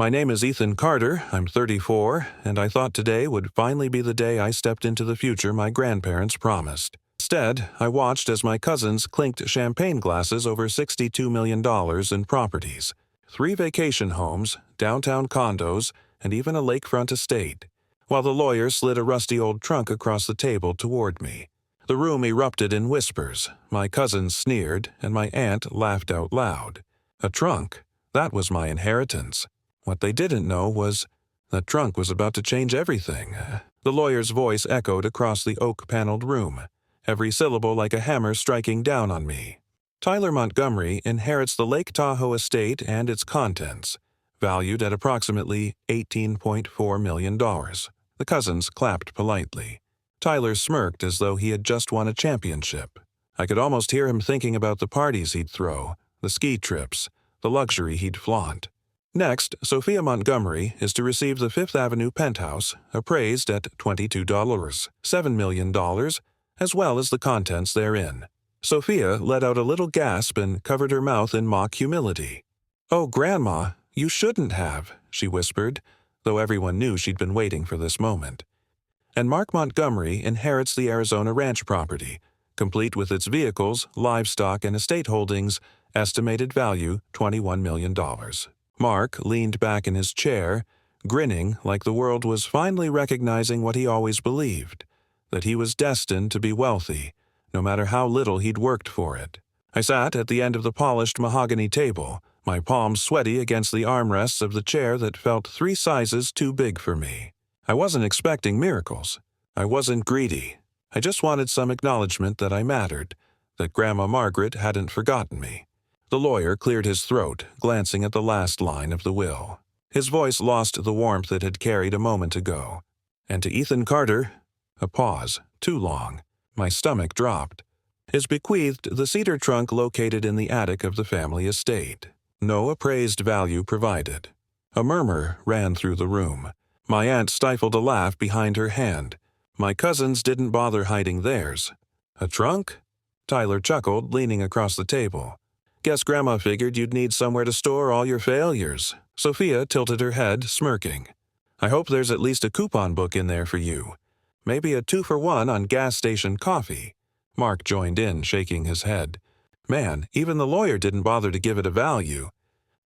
My name is Ethan Carter, I'm 34, and I thought today would finally be the day I stepped into the future my grandparents promised. Instead, I watched as my cousins clinked champagne glasses over $62 million in properties. 3 vacation homes, downtown condos, and even a lakefront estate, while the lawyer slid a rusty old trunk across the table toward me. The room erupted in whispers, my cousins sneered, and my aunt laughed out loud. A trunk? That was my inheritance. What they didn't know was that trunk was about to change everything. The lawyer's voice echoed across the oak-paneled room, every syllable like a hammer striking down on me. Tyler Montgomery inherits the Lake Tahoe estate and its contents, valued at approximately $18.4 million. The cousins clapped politely. Tyler smirked as though he had just won a championship. I could almost hear him thinking about the parties he'd throw, the ski trips, the luxury he'd flaunt. Next, Sophia Montgomery is to receive the Fifth Avenue penthouse, appraised at $22, $7 million, as well as the contents therein. Sophia let out a little gasp and covered her mouth in mock humility. "Oh, Grandma, you shouldn't have," she whispered, though everyone knew she'd been waiting for this moment. And Mark Montgomery inherits the Arizona ranch property, complete with its vehicles, livestock, and estate holdings, estimated value $21 million. Mark leaned back in his chair, grinning like the world was finally recognizing what he always believed, that he was destined to be wealthy, no matter how little he'd worked for it. I sat at the end of the polished mahogany table, my palms sweaty against the armrests of the chair that felt 3 sizes too big for me. I wasn't expecting miracles. I wasn't greedy. I just wanted some acknowledgement that I mattered, that Grandma Margaret hadn't forgotten me. The lawyer cleared his throat, glancing at the last line of the will. His voice lost the warmth it had carried a moment ago. And to Ethan Carter, a pause, too long. My stomach dropped. Is bequeathed the cedar trunk located in the attic of the family estate. No appraised value provided. A murmur ran through the room. My aunt stifled a laugh behind her hand. My cousins didn't bother hiding theirs. A trunk? Tyler chuckled, leaning across the table. Guess Grandma figured you'd need somewhere to store all your failures. Sophia tilted her head, smirking. I hope there's at least a coupon book in there for you. Maybe a 2-for-1 on gas station coffee. Mark joined in, shaking his head. Man, even the lawyer didn't bother to give it a value.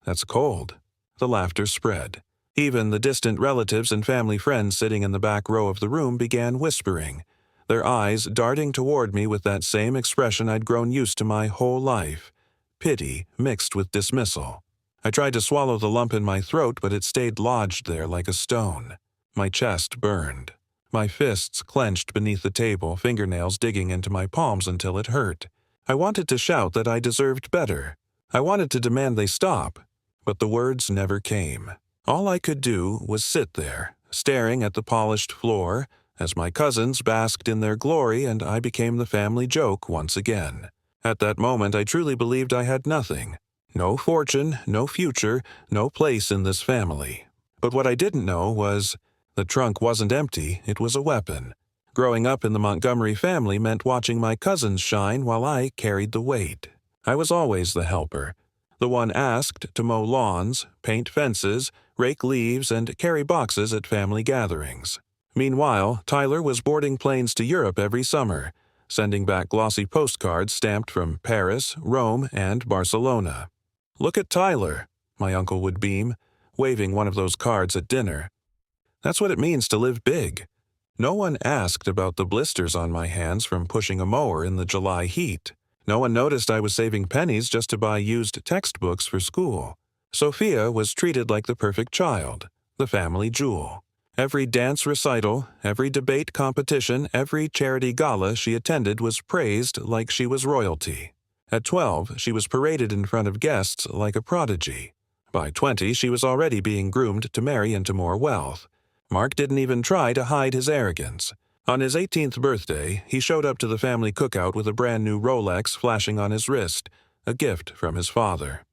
That's cold. The laughter spread. Even the distant relatives and family friends sitting in the back row of the room began whispering, their eyes darting toward me with that same expression I'd grown used to my whole life. Pity mixed with dismissal. I tried to swallow the lump in my throat, but it stayed lodged there like a stone. My chest burned. My fists clenched beneath the table, fingernails digging into my palms until it hurt. I wanted to shout that I deserved better. I wanted to demand they stop, but the words never came. All I could do was sit there, staring at the polished floor, as my cousins basked in their glory and I became the family joke once again. At that moment, I truly believed I had nothing. No fortune, no future, no place in this family. But what I didn't know was, the trunk wasn't empty, it was a weapon. Growing up in the Montgomery family meant watching my cousins shine while I carried the weight. I was always the helper, the one asked to mow lawns, paint fences, rake leaves, and carry boxes at family gatherings. Meanwhile, Tyler was boarding planes to Europe every summer, sending back glossy postcards stamped from Paris, Rome, and Barcelona. "Look at Tyler," my uncle would beam, waving one of those cards at dinner. That's what it means to live big. No one asked about the blisters on my hands from pushing a mower in the July heat. No one noticed I was saving pennies just to buy used textbooks for school. Sophia was treated like the perfect child, the family jewel. Every dance recital, every debate competition, every charity gala she attended was praised like she was royalty. At 12, she was paraded in front of guests like a prodigy. By 20, she was already being groomed to marry into more wealth. Mark didn't even try to hide his arrogance. On his 18th birthday, he showed up to the family cookout with a brand new Rolex flashing on his wrist, a gift from his father.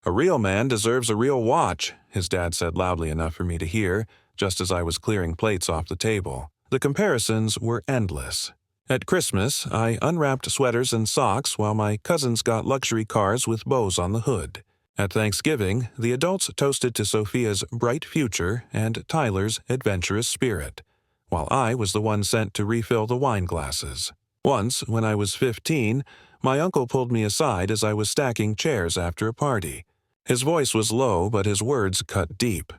"A real man deserves a real watch," his dad said loudly enough for me to hear, just as I was clearing plates off the table. The comparisons were endless. At Christmas, I unwrapped sweaters and socks while my cousins got luxury cars with bows on the hood. At Thanksgiving, the adults toasted to Sophia's bright future and Tyler's adventurous spirit, while I was the one sent to refill the wine glasses. Once, when I was 15, my uncle pulled me aside as I was stacking chairs after a party. His voice was low, but his words cut deep.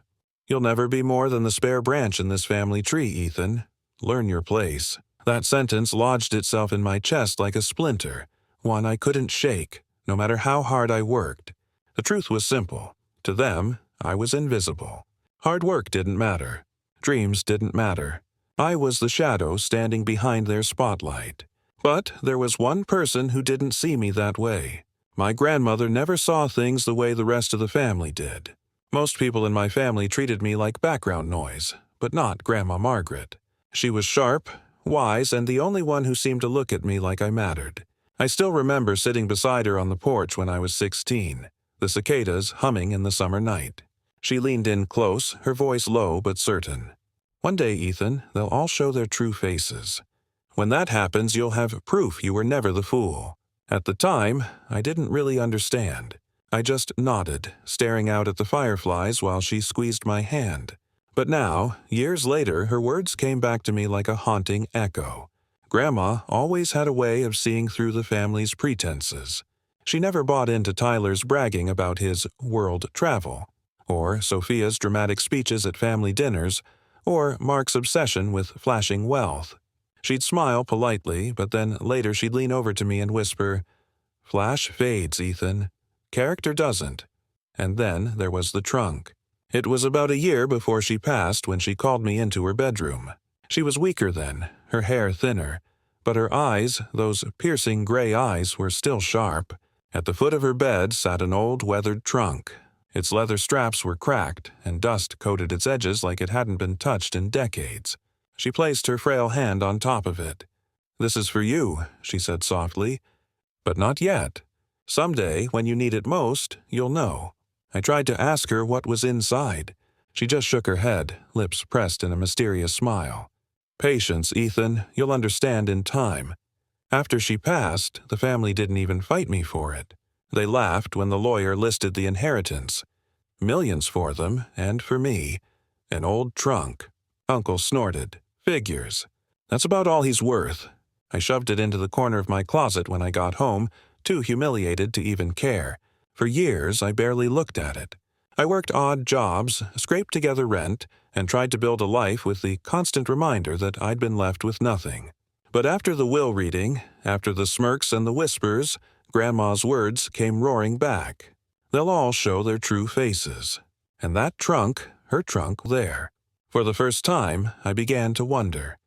"You'll never be more than the spare branch in this family tree, Ethan. Learn your place." That sentence lodged itself in my chest like a splinter, one I couldn't shake, no matter how hard I worked. The truth was simple. To them, I was invisible. Hard work didn't matter. Dreams didn't matter. I was the shadow standing behind their spotlight. But there was one person who didn't see me that way. My grandmother never saw things the way the rest of the family did. Most people in my family treated me like background noise, but not Grandma Margaret. She was sharp, wise, and the only one who seemed to look at me like I mattered. I still remember sitting beside her on the porch when I was 16, the cicadas humming in the summer night. She leaned in close, her voice low but certain. "One day, Ethan, they'll all show their true faces. When that happens, you'll have proof you were never the fool." At the time, I didn't really understand. I just nodded, staring out at the fireflies while she squeezed my hand. But now, years later, her words came back to me like a haunting echo. Grandma always had a way of seeing through the family's pretenses. She never bought into Tyler's bragging about his world travel, or Sophia's dramatic speeches at family dinners, or Mark's obsession with flashing wealth. She'd smile politely, but then later she'd lean over to me and whisper, "Flash fades, Ethan. Character doesn't." And then there was the trunk. It was about a year before she passed when she called me into her bedroom. She was weaker then, her hair thinner, but her eyes, those piercing gray eyes, were still sharp. At the foot of her bed sat an old weathered trunk. Its leather straps were cracked, and dust coated its edges like it hadn't been touched in decades. She placed her frail hand on top of it. "This is for you," she said softly. "But not yet. Someday, when you need it most, you'll know." I tried to ask her what was inside. She just shook her head, lips pressed in a mysterious smile. "Patience, Ethan. You'll understand in time." After she passed, the family didn't even fight me for it. They laughed when the lawyer listed the inheritance. Millions for them, and for me. An old trunk. Uncle snorted. "Figures. That's about all he's worth." I shoved it into the corner of my closet when I got home, too humiliated to even care. For years, I barely looked at it. I worked odd jobs, scraped together rent, and tried to build a life with the constant reminder that I'd been left with nothing. But after the will reading, after the smirks and the whispers, Grandma's words came roaring back. "They'll all show their true faces." And that trunk, her trunk, there. For the first time, I began to wonder.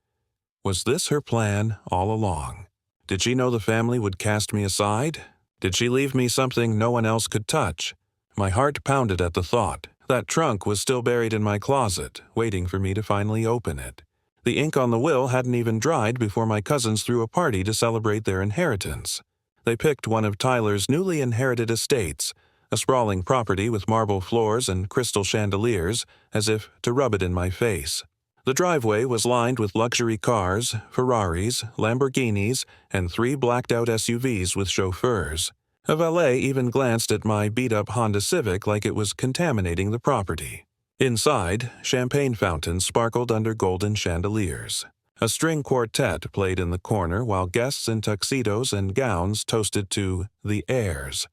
Was this her plan all along? Did she know the family would cast me aside? Did she leave me something no one else could touch? My heart pounded at the thought. That trunk was still buried in my closet, waiting for me to finally open it. The ink on the will hadn't even dried before my cousins threw a party to celebrate their inheritance. They picked one of Tyler's newly inherited estates, a sprawling property with marble floors and crystal chandeliers, as if to rub it in my face. The driveway was lined with luxury cars, Ferraris, Lamborghinis, and 3 blacked-out SUVs with chauffeurs. A valet even glanced at my beat-up Honda Civic like it was contaminating the property. Inside, champagne fountains sparkled under golden chandeliers. A string quartet played in the corner while guests in tuxedos and gowns toasted to the heirs.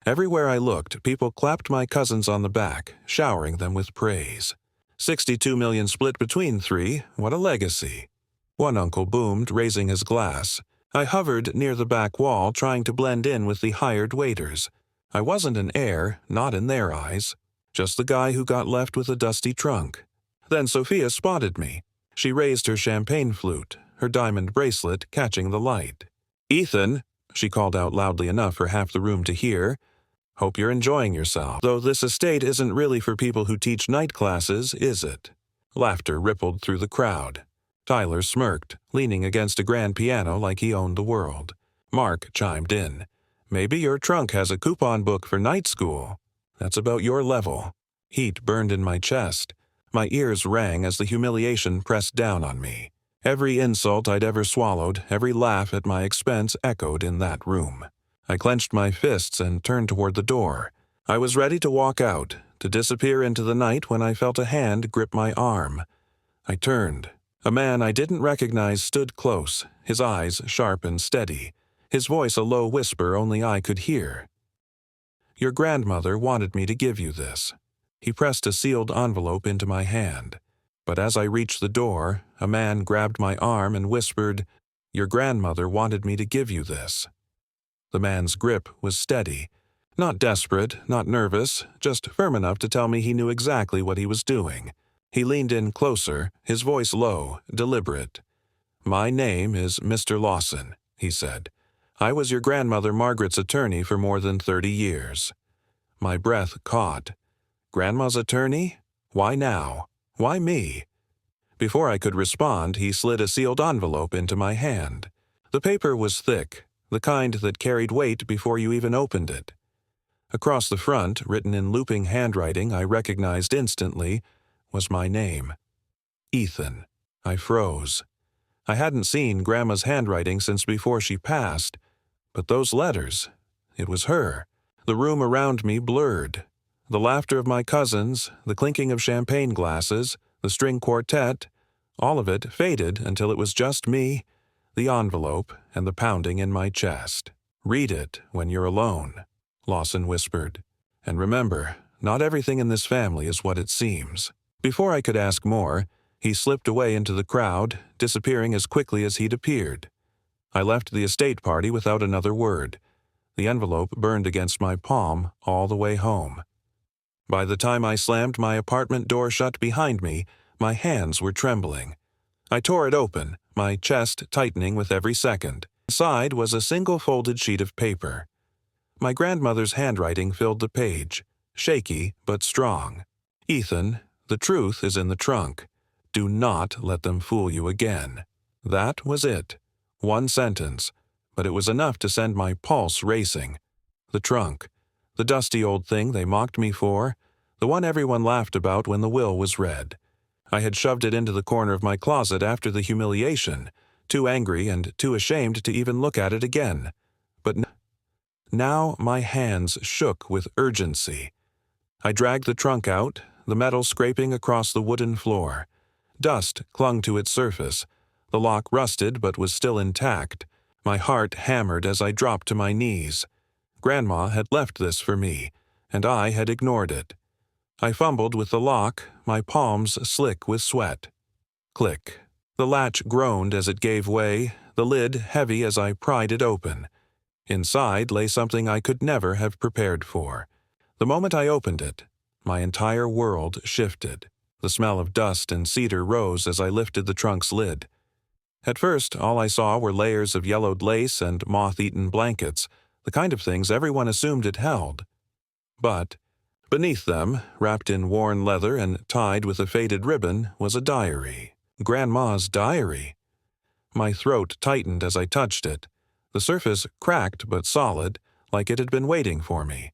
Everywhere I looked, people clapped my cousins on the back, showering them with praise. 62 million split between 3, what a legacy. One uncle boomed, raising his glass. I hovered near the back wall, trying to blend in with the hired waiters. I wasn't an heir, not in their eyes. Just the guy who got left with a dusty trunk. Then Sophia spotted me. She raised her champagne flute, her diamond bracelet catching the light. "Ethan," she called out loudly enough for half the room to hear, "hope you're enjoying yourself. Though this estate isn't really for people who teach night classes, is it?" Laughter rippled through the crowd. Tyler smirked, leaning against a grand piano like he owned the world. Mark chimed in. "Maybe your trunk has a coupon book for night school. That's about your level." Heat burned in my chest. My ears rang as the humiliation pressed down on me. Every insult I'd ever swallowed, every laugh at my expense echoed in that room. I clenched my fists and turned toward the door. I was ready to walk out, to disappear into the night when I felt a hand grip my arm. I turned. A man I didn't recognize stood close, his eyes sharp and steady, his voice a low whisper only I could hear. "Your grandmother wanted me to give you this." He pressed a sealed envelope into my hand. But as I reached the door, a man grabbed my arm and whispered, "Your grandmother wanted me to give you this." The man's grip was steady. Not desperate, not nervous, just firm enough to tell me he knew exactly what he was doing. He leaned in closer, his voice low, deliberate. "My name is Mr. Lawson," he said. "I was your grandmother Margaret's attorney for more than 30 years. My breath caught. Grandma's attorney? Why now? Why me? Before I could respond, he slid a sealed envelope into my hand. The paper was thick, the kind that carried weight before you even opened it. Across the front, written in looping handwriting I recognized instantly, was my name. Ethan. I froze. I hadn't seen Grandma's handwriting since before she passed, but those letters, it was her. The room around me blurred. The laughter of my cousins, the clinking of champagne glasses, the string quartet, all of it faded until it was just me, the envelope, and the pounding in my chest. "Read it when you're alone," Lawson whispered. "And remember, not everything in this family is what it seems." Before I could ask more, he slipped away into the crowd, disappearing as quickly as he'd appeared. I left the estate party without another word. The envelope burned against my palm all the way home. By the time I slammed my apartment door shut behind me, my hands were trembling. I tore it open, my chest tightening with every second. Inside was a single folded sheet of paper. My grandmother's handwriting filled the page, shaky but strong. "Ethan, the truth is in the trunk. Do not let them fool you again." That was it. One sentence, but it was enough to send my pulse racing. The trunk. The dusty old thing they mocked me for. The one everyone laughed about when the will was read. I had shoved it into the corner of my closet after the humiliation, too angry and too ashamed to even look at it again. But now my hands shook with urgency. I dragged the trunk out, the metal scraping across the wooden floor. Dust clung to its surface. The lock rusted but was still intact. My heart hammered as I dropped to my knees. Grandma had left this for me, and I had ignored it. I fumbled with the lock, my palms slick with sweat. Click. The latch groaned as it gave way, the lid heavy as I pried it open. Inside lay something I could never have prepared for. The moment I opened it, my entire world shifted. The smell of dust and cedar rose as I lifted the trunk's lid. At first, all I saw were layers of yellowed lace and moth-eaten blankets, the kind of things everyone assumed it held. But beneath them, wrapped in worn leather and tied with a faded ribbon, was a diary. Grandma's diary. My throat tightened as I touched it. The surface cracked but solid, like it had been waiting for me.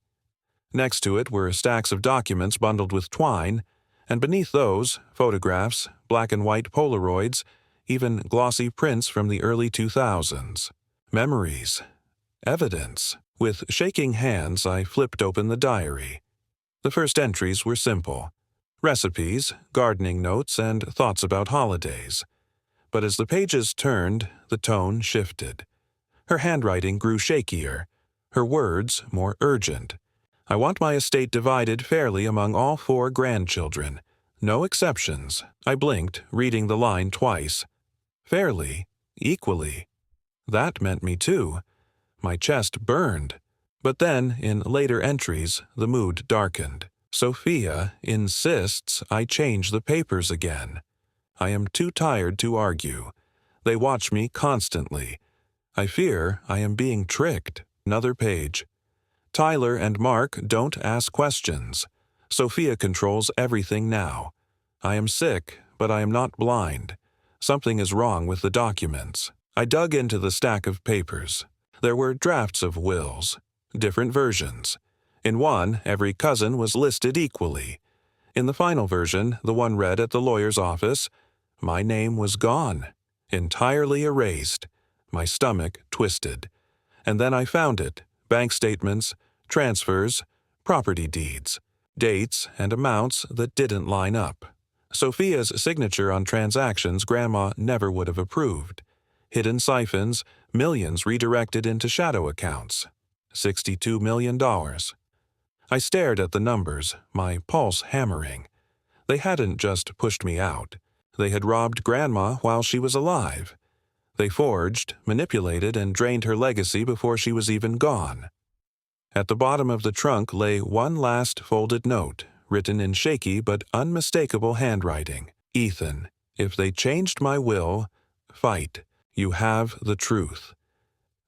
Next to it were stacks of documents bundled with twine, and beneath those, photographs, black and white Polaroids, even glossy prints from the early 2000s. Memories. Evidence. With shaking hands, I flipped open the diary. The first entries were simple. Recipes, gardening notes, and thoughts about holidays. But as the pages turned, the tone shifted. Her handwriting grew shakier, her words more urgent. "I want my estate divided fairly among all 4 grandchildren. No exceptions." I blinked, reading the line twice. Fairly, equally. That meant me too. My chest burned. But then, in later entries, the mood darkened. "Sophia insists I change the papers again. I am too tired to argue. They watch me constantly. I fear I am being tricked." Another page. "Tyler and Mark don't ask questions. Sophia controls everything now. I am sick, but I am not blind. Something is wrong with the documents." I dug into the stack of papers. There were drafts of wills, different versions. In one, every cousin was listed equally. In the final version, the one read at the lawyer's office, my name was gone, entirely erased. My stomach twisted. And then I found it. Bank statements, transfers, property deeds, dates, and amounts that didn't line up. Sophia's signature on transactions Grandma never would have approved. Hidden siphons, millions redirected into shadow accounts. $62 million. I stared at the numbers, my pulse hammering. They hadn't just pushed me out. They had robbed Grandma while she was alive. They forged, manipulated, and drained her legacy before she was even gone. At the bottom of the trunk lay one last folded note, written in shaky but unmistakable handwriting. Ethan, if they changed my will, fight. You have the truth.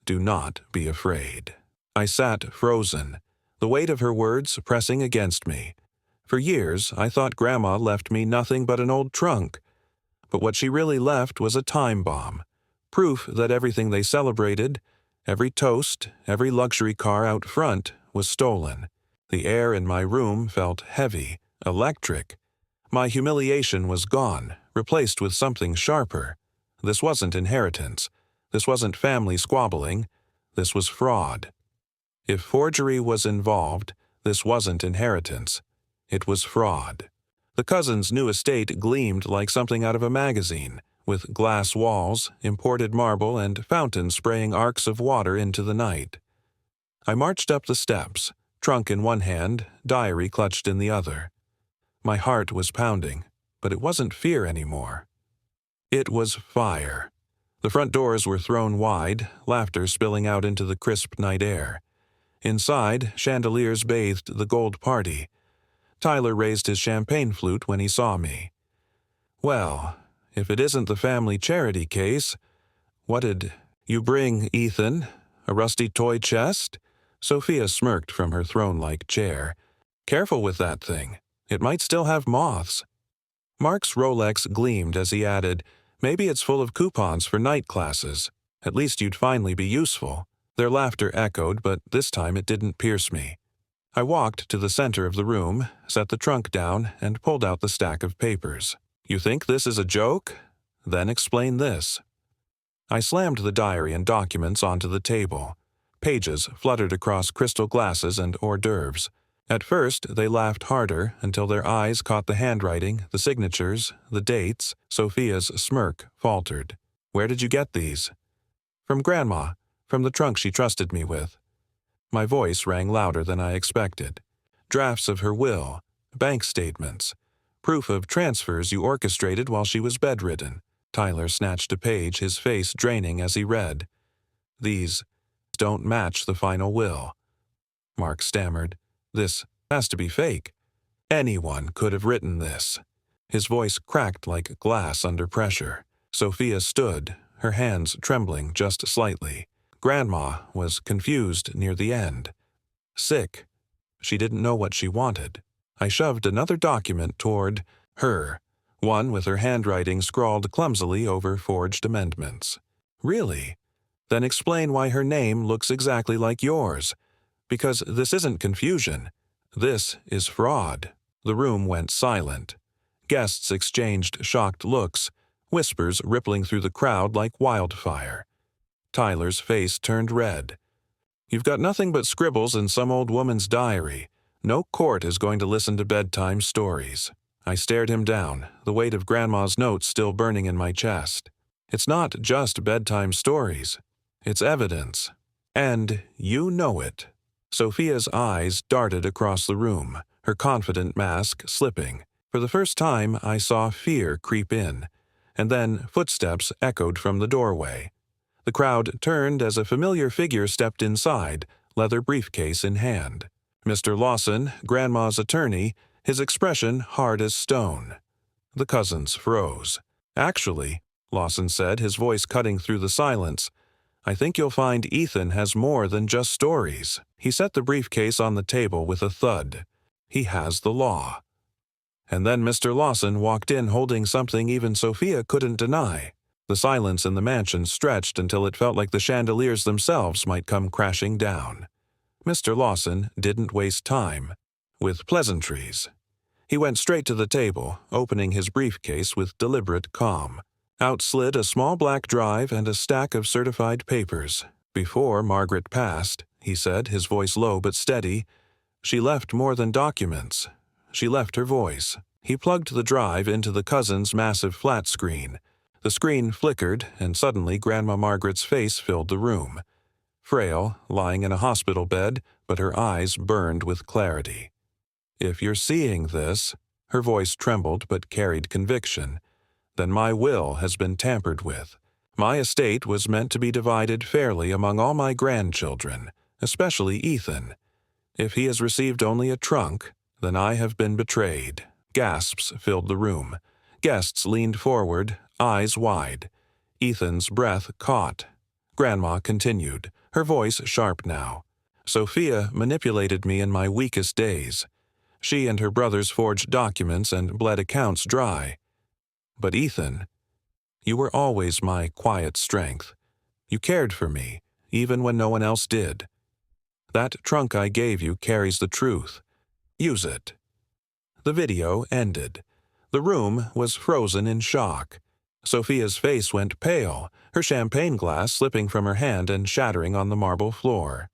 Do not be afraid. I sat frozen, the weight of her words pressing against me. For years, I thought Grandma left me nothing but an old trunk. But what she really left was a time bomb. Proof that everything they celebrated, every toast, every luxury car out front, was stolen. The air in my room felt heavy, electric. My humiliation was gone, replaced with something sharper. This wasn't inheritance. This wasn't family squabbling. This was fraud. If forgery was involved, this wasn't inheritance. It was fraud. The cousins' new estate gleamed like something out of a magazine, with glass walls, imported marble, and fountains spraying arcs of water into the night. I marched up the steps, trunk in one hand, diary clutched in the other. My heart was pounding, but it wasn't fear anymore. It was fire. The front doors were thrown wide, laughter spilling out into the crisp night air. Inside, chandeliers bathed the gold party. Tyler raised his champagne flute when he saw me. Well, if it isn't the family charity case, what did you bring, Ethan? A rusty toy chest? Sophia smirked from her throne-like chair. Careful with that thing. It might still have moths. Mark's Rolex gleamed as he added, maybe it's full of coupons for night classes. At least you'd finally be useful. Their laughter echoed, but this time it didn't pierce me. I walked to the center of the room, set the trunk down, and pulled out the stack of papers. You think this is a joke? Then explain this. I slammed the diary and documents onto the table. Pages fluttered across crystal glasses and hors d'oeuvres. At first, they laughed harder until their eyes caught the handwriting, the signatures, the dates. Sophia's smirk faltered. Where did you get these? From Grandma, from the trunk she trusted me with. My voice rang louder than I expected. Drafts of her will, bank statements, proof of transfers you orchestrated while she was bedridden. Tyler snatched a page, his face draining as he read. These don't match the final will. Mark stammered. This has to be fake. Anyone could have written this. His voice cracked like glass under pressure. Sophia stood, her hands trembling just slightly. Grandma was confused near the end. Sick. She didn't know what she wanted. I shoved another document toward her, one with her handwriting scrawled clumsily over forged amendments. Really? Then explain why her name looks exactly like yours. Because this isn't confusion. This is fraud. The room went silent. Guests exchanged shocked looks, whispers rippling through the crowd like wildfire. Tyler's face turned red. You've got nothing but scribbles in some old woman's diary. No court is going to listen to bedtime stories. I stared him down, the weight of Grandma's notes still burning in my chest. It's not just bedtime stories. It's evidence. And you know it. Sophia's eyes darted across the room, her confident mask slipping. For the first time, I saw fear creep in, and then footsteps echoed from the doorway. The crowd turned as a familiar figure stepped inside, leather briefcase in hand. Mr. Lawson, Grandma's attorney, his expression hard as stone. The cousins froze. Actually, Lawson said, his voice cutting through the silence, I think you'll find Ethan has more than just stories. He set the briefcase on the table with a thud. He has the law. And then Mr. Lawson walked in holding something even Sophia couldn't deny. The silence in the mansion stretched until it felt like the chandeliers themselves might come crashing down. Mr. Lawson didn't waste time with pleasantries. He went straight to the table, opening his briefcase with deliberate calm. Out slid a small black drive and a stack of certified papers. Before Margaret passed, he said, his voice low but steady, She left more than documents. She left her voice. He plugged the drive into the cousin's massive flat screen. The screen flickered, and suddenly Grandma Margaret's face filled the room. Frail, lying in a hospital bed, but her eyes burned with clarity. "If you're seeing this," her voice trembled but carried conviction, "then my will has been tampered with. My estate was meant to be divided fairly among all my grandchildren, especially Ethan. If he has received only a trunk, then I have been betrayed." Gasps filled the room. Guests leaned forward, eyes wide. Ethan's breath caught. Grandma continued, her voice sharp now. "Sophia manipulated me in my weakest days. She and her brothers forged documents and bled accounts dry. But Ethan, you were always my quiet strength. You cared for me, even when no one else did. That trunk I gave you carries the truth. Use it." The video ended. The room was frozen in shock. Sophia's face went pale, her champagne glass slipping from her hand and shattering on the marble floor.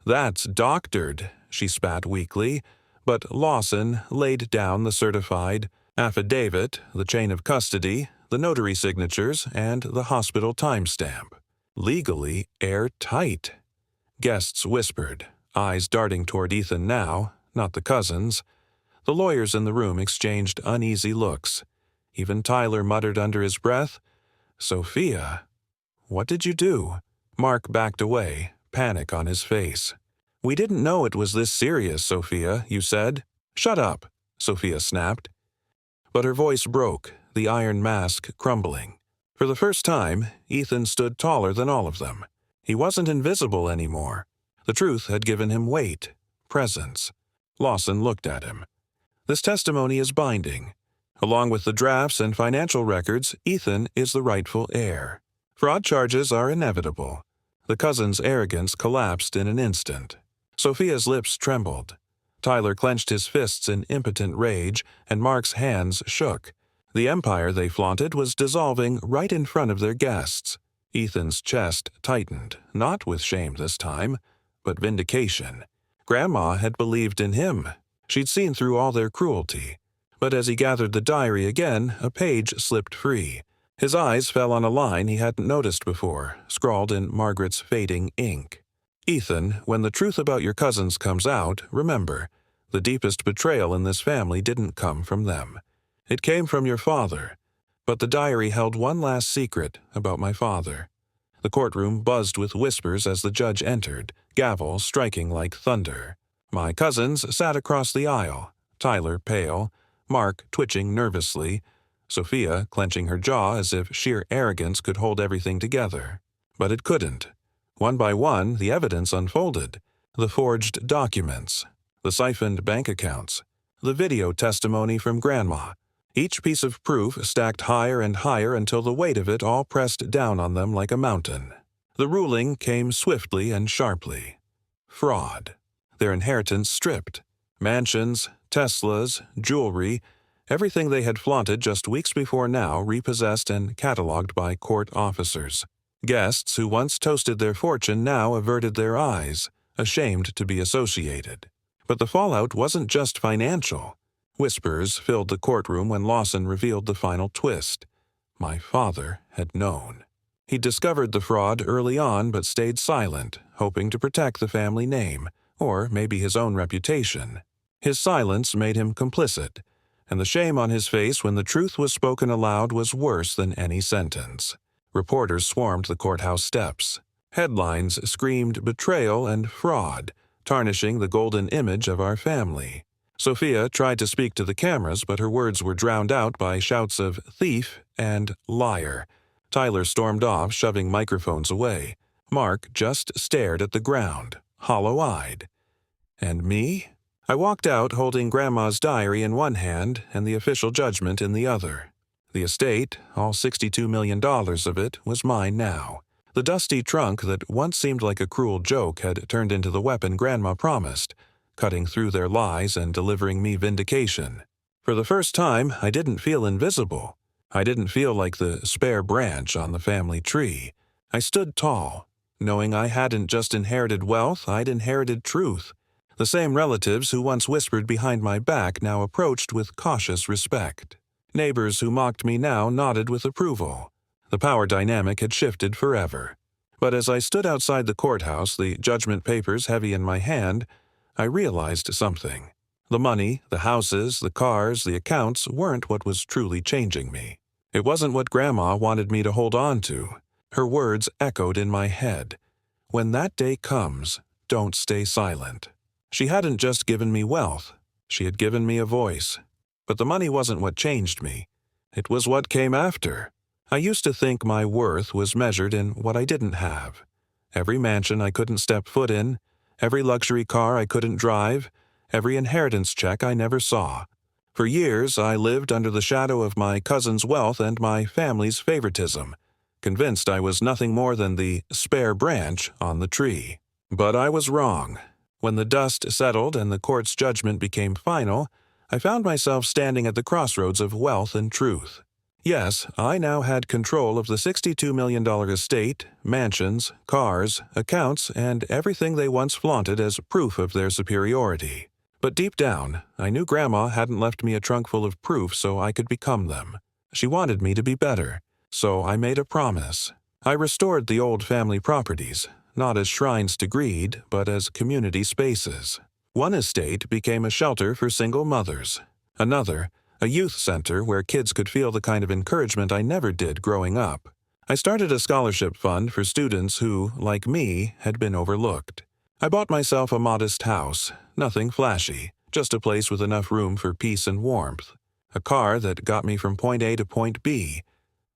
"That's doctored," she spat weakly, but Lawson laid down the certified affidavit, the chain of custody, the notary signatures, and the hospital timestamp. Legally airtight. Guests whispered, eyes darting toward Ethan now, not the cousins. The lawyers in the room exchanged uneasy looks. Even Tyler muttered under his breath, "Sophia, what did you do?" Mark backed away, panic on his face. "We didn't know it was this serious, Sophia, you said." "Shut up," Sophia snapped. But her voice broke, the iron mask crumbling. For the first time, Ethan stood taller than all of them. He wasn't invisible anymore. The truth had given him weight, presence. Lawson looked at him. "This testimony is binding. Along with the drafts and financial records, Ethan is the rightful heir. Fraud charges are inevitable." The cousin's arrogance collapsed in an instant. Sophia's lips trembled. Tyler clenched his fists in impotent rage, and Mark's hands shook. The empire they flaunted was dissolving right in front of their guests. Ethan's chest tightened, not with shame this time, but vindication. Grandma had believed in him. She'd seen through all their cruelty. But as he gathered the diary again, a page slipped free. His eyes fell on a line he hadn't noticed before, scrawled in Margaret's fading ink. "Ethan, when the truth about your cousins comes out, remember, the deepest betrayal in this family didn't come from them. It came from your father. But the diary held one last secret about my father." The courtroom buzzed with whispers as the judge entered, gavel striking like thunder. My cousins sat across the aisle, Tyler pale, Mark twitching nervously, Sophia clenching her jaw as if sheer arrogance could hold everything together. But it couldn't. One by one, the evidence unfolded. The forged documents, the siphoned bank accounts, the video testimony from Grandma. Each piece of proof stacked higher and higher until the weight of it all pressed down on them like a mountain. The ruling came swiftly and sharply. Fraud. Their inheritance stripped. Mansions, Teslas, jewelry, everything they had flaunted just weeks before now repossessed and catalogued by court officers. Guests who once toasted their fortune now averted their eyes, ashamed to be associated. But the fallout wasn't just financial. Whispers filled the courtroom when Lawson revealed the final twist. My father had known. He'd discovered the fraud early on but stayed silent, hoping to protect the family name, or maybe his own reputation. His silence made him complicit, and the shame on his face when the truth was spoken aloud was worse than any sentence. Reporters swarmed the courthouse steps. Headlines screamed betrayal and fraud, tarnishing the golden image of our family. Sophia tried to speak to the cameras, but her words were drowned out by shouts of thief and liar. Tyler stormed off, shoving microphones away. Mark just stared at the ground, hollow-eyed. And me? I walked out holding Grandma's diary in one hand and the official judgment in the other. The estate, all $62 million of it, was mine now. The dusty trunk that once seemed like a cruel joke had turned into the weapon Grandma promised, cutting through their lies and delivering me vindication. For the first time, I didn't feel invisible. I didn't feel like the spare branch on the family tree. I stood tall, knowing I hadn't just inherited wealth, I'd inherited truth. The same relatives who once whispered behind my back now approached with cautious respect. Neighbors who mocked me now nodded with approval. The power dynamic had shifted forever. But as I stood outside the courthouse, the judgment papers heavy in my hand, I realized something. The money, the houses, the cars, the accounts weren't what was truly changing me. It wasn't what Grandma wanted me to hold on to. Her words echoed in my head. When that day comes, don't stay silent. She hadn't just given me wealth. She had given me a voice. But the money wasn't what changed me. It was what came after. I used to think my worth was measured in what I didn't have. Every mansion I couldn't step foot in, every luxury car I couldn't drive, every inheritance check I never saw. For years, I lived under the shadow of my cousin's wealth and my family's favoritism, convinced I was nothing more than the spare branch on the tree. But I was wrong. When the dust settled and the court's judgment became final, I found myself standing at the crossroads of wealth and truth. Yes, I now had control of the $62 million estate, mansions, cars, accounts, and everything they once flaunted as proof of their superiority. But deep down, I knew Grandma hadn't left me a trunk full of proof so I could become them. She wanted me to be better, so I made a promise. I restored the old family properties, not as shrines to greed, but as community spaces. One estate became a shelter for single mothers. Another, a youth center where kids could feel the kind of encouragement I never did growing up. I started a scholarship fund for students who, like me, had been overlooked. I bought myself a modest house, nothing flashy, just a place with enough room for peace and warmth. A car that got me from point A to point B.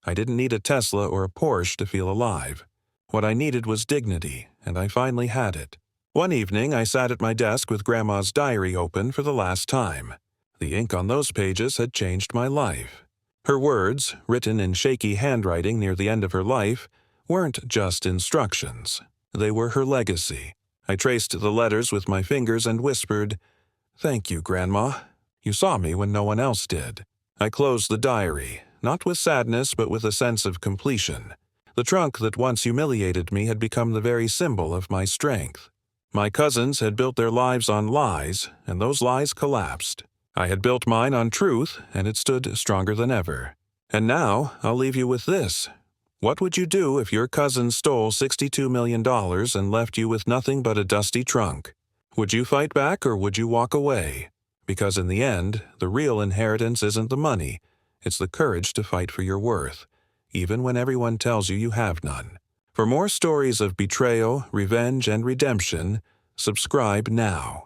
I didn't need a Tesla or a Porsche to feel alive. What I needed was dignity, and I finally had it. One evening, I sat at my desk with Grandma's diary open for the last time. The ink on those pages had changed my life. Her words, written in shaky handwriting near the end of her life, weren't just instructions. They were her legacy. I traced the letters with my fingers and whispered, "Thank you, Grandma. You saw me when no one else did." I closed the diary, not with sadness but with a sense of completion. The trunk that once humiliated me had become the very symbol of my strength. My cousins had built their lives on lies, and those lies collapsed. I had built mine on truth, and it stood stronger than ever. And now, I'll leave you with this. What would you do if your cousin stole $62 million and left you with nothing but a dusty trunk? Would you fight back or would you walk away? Because in the end, the real inheritance isn't the money. It's the courage to fight for your worth, even when everyone tells you you have none. For more stories of betrayal, revenge, and redemption, subscribe now.